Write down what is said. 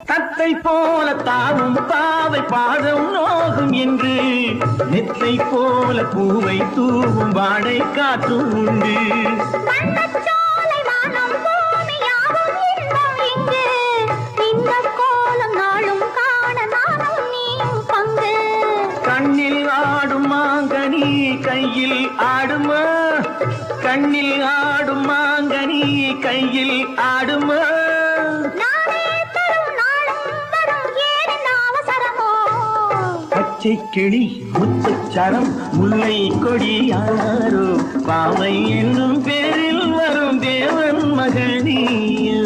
தத்தை போல தாவும் பாவை பாதம் நோகும் என்று நெத்தை போல பூவை தூவும் வாடை காற்றும் உண்டு. கண்ணில் ஆடும் மாங்கனி கையில் ஆடுமா, கண்ணில் ஆடும் மாங்கனி கையில் ஆடுமா. பச்சை கிளி முத்துச்சரம் முல்லை கொடி யாரோ பாவை என்னும் பேரில் வரும் தேவன் மகனியோ.